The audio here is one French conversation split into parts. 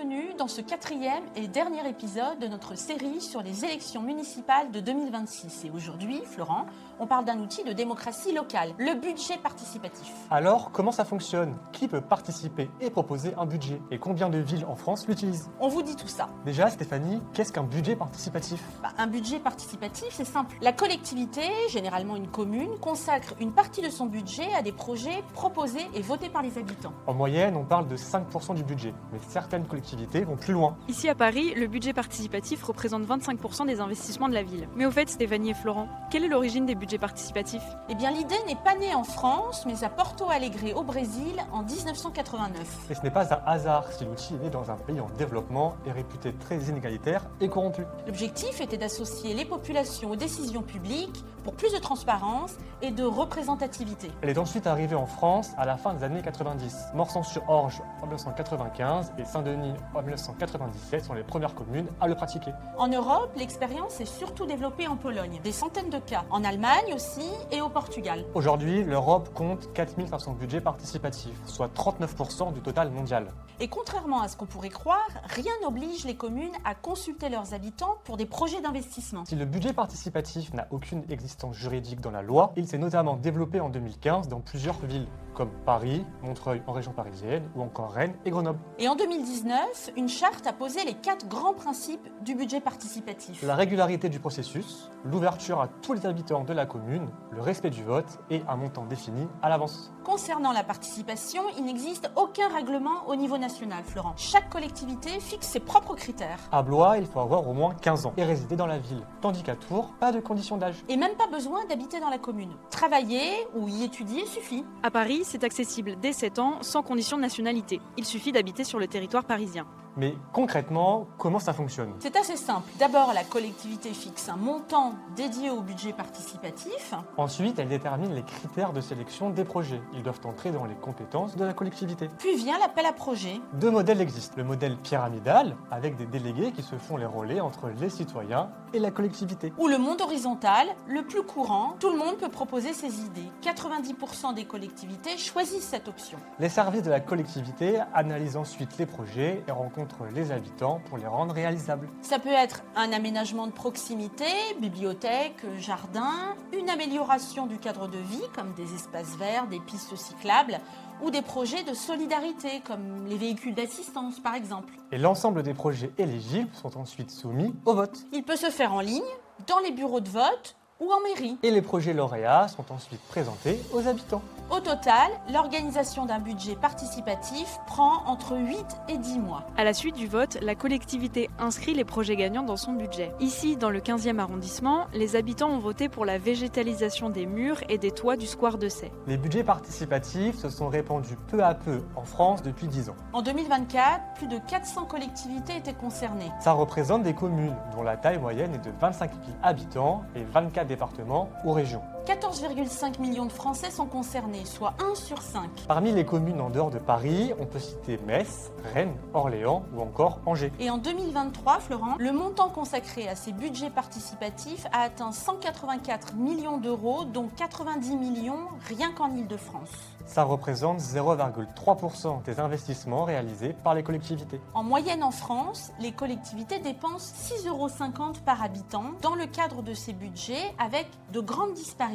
bienvenue dans ce 4e et dernier épisode de notre série sur les élections municipales de 2026. Et aujourd'hui, Florent, on parle d'un outil de démocratie locale, le budget participatif. Alors, comment ça fonctionne? Qui peut participer et proposer un budget? Et combien de villes en France l'utilisent? On vous dit tout ça. Déjà, Stéphanie, qu'est-ce qu'un budget participatif? Un budget participatif, c'est simple. La collectivité, généralement une commune, consacre une partie de son budget à des projets proposés et votés par les habitants. En moyenne, on parle de 5% du budget, mais certaines collectivités vont plus loin. Ici à Paris, le budget participatif représente 25% des investissements de la ville. Mais au fait, Stéphanie et Florent, quelle est l'origine des budgets participatifs? Eh bien, l'idée n'est pas née en France, mais à Porto Alegre, au Brésil, en 1989. Et ce n'est pas un hasard si l'outil est né dans un pays en développement et réputé très inégalitaire et corrompu. L'objectif était d'associer les populations aux décisions publiques pour plus de transparence et de représentativité. Elle est ensuite arrivée en France à la fin des années 90. Morsan-sur-Orge en 1995 et Saint-Denis en 1997 sont les premières communes à le pratiquer. En Europe, l'expérience est surtout développée en Pologne, des centaines de cas, en Allemagne aussi et au Portugal. Aujourd'hui, l'Europe compte 4500 budgets participatifs, soit 39% du total mondial. Et contrairement à ce qu'on pourrait croire, rien n'oblige les communes à consulter leurs habitants pour des projets d'investissement. Si le budget participatif n'a aucune existence juridique dans la loi, il s'est notamment développé en 2015 dans plusieurs villes, comme Paris, Montreuil en région parisienne ou encore Rennes et Grenoble. Et en 2019, une charte a posé les 4 grands principes du budget participatif. La régularité du processus, l'ouverture à tous les habitants de la commune, le respect du vote et un montant défini à l'avance. Concernant la participation, il n'existe aucun règlement au niveau national, Florent. Chaque collectivité fixe ses propres critères. À Blois, il faut avoir au moins 15 ans et résider dans la ville, tandis qu'à Tours, pas de condition d'âge. Et même pas besoin d'habiter dans la commune. Travailler ou y étudier suffit. À Paris, c'est accessible dès 7 ans, sans condition de nationalité. Il suffit d'habiter sur le territoire parisien. Mais concrètement, comment ça fonctionne? C'est assez simple. D'abord, la collectivité fixe un montant dédié au budget participatif. Ensuite, elle détermine les critères de sélection des projets. Ils doivent entrer dans les compétences de la collectivité. Puis vient l'appel à projet. 2 modèles existent. Le modèle pyramidal, avec des délégués qui se font les relais entre les citoyens et la collectivité. Ou le monde horizontal, le plus courant. Tout le monde peut proposer ses idées. 90% des collectivités choisissent cette option. Les services de la collectivité analysent ensuite les projets et rencontrent les habitants pour les rendre réalisables. Ça peut être un aménagement de proximité, bibliothèque, jardin, une amélioration du cadre de vie comme des espaces verts, des pistes cyclables ou des projets de solidarité comme les véhicules d'assistance par exemple. Et l'ensemble des projets éligibles sont ensuite soumis au vote. Il peut se faire en ligne, dans les bureaux de vote ou en mairie. Et les projets lauréats sont ensuite présentés aux habitants. Au total, l'organisation d'un budget participatif prend entre 8 et 10 mois. À la suite du vote, la collectivité inscrit les projets gagnants dans son budget. Ici, dans le 15e arrondissement, les habitants ont voté pour la végétalisation des murs et des toits du square de Sey. Les budgets participatifs se sont répandus peu à peu en France depuis 10 ans. En 2024, plus de 400 collectivités étaient concernées. Ça représente des communes dont la taille moyenne est de 25 000 habitants et 24 départements ou régions. 14,5 millions de Français sont concernés, soit 1 sur 5. Parmi les communes en dehors de Paris, on peut citer Metz, Rennes, Orléans ou encore Angers. Et en 2023, Florent, le montant consacré à ces budgets participatifs a atteint 184 millions d'euros, dont 90 millions rien qu'en Île-de-France. Ça représente 0,3% des investissements réalisés par les collectivités. En moyenne en France, les collectivités dépensent 6,50 € par habitant dans le cadre de ces budgets avec de grandes disparités.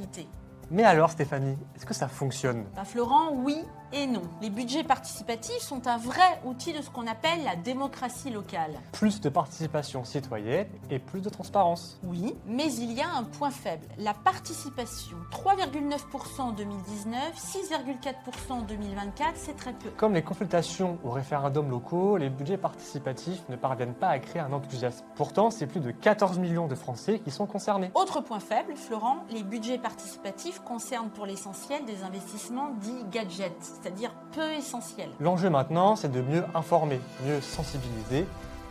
Mais alors Stéphanie, est-ce que ça fonctionne? Florent, oui et non. Les budgets participatifs sont un vrai outil de ce qu'on appelle la démocratie locale. Plus de participation citoyenne et plus de transparence. Oui, mais il y a un point faible. La participation, 3,9% en 2019, 6,4% en 2024, c'est très peu. Comme les consultations aux référendums locaux, les budgets participatifs ne parviennent pas à créer un enthousiasme. Pourtant, c'est plus de 14 millions de Français qui sont concernés. Autre point faible, Florent, les budgets participatifs concernent pour l'essentiel des investissements dits gadgets, c'est-à-dire peu essentiels. L'enjeu maintenant, c'est de mieux informer, mieux sensibiliser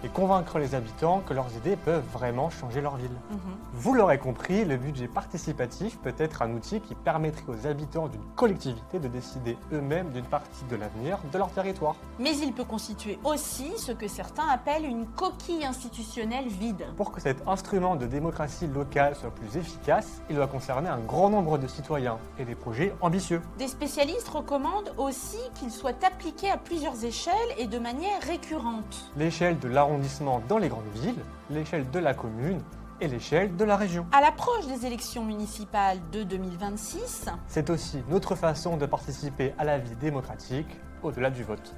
et convaincre les habitants que leurs idées peuvent vraiment changer leur ville. Mhm. Vous l'aurez compris, le budget participatif peut être un outil qui permettrait aux habitants d'une collectivité de décider eux-mêmes d'une partie de l'avenir de leur territoire. Mais il peut constituer aussi ce que certains appellent une coquille institutionnelle vide. Pour que cet instrument de démocratie locale soit plus efficace, il doit concerner un grand nombre de citoyens et des projets ambitieux. Des spécialistes recommandent aussi qu'il soit appliqué à plusieurs échelles et de manière récurrente. L'échelle de l'arrondissement dans les grandes villes, l'échelle de la commune et l'échelle de la région. À l'approche des élections municipales de 2026, C'est aussi notre façon de participer à la vie démocratique au-delà du vote.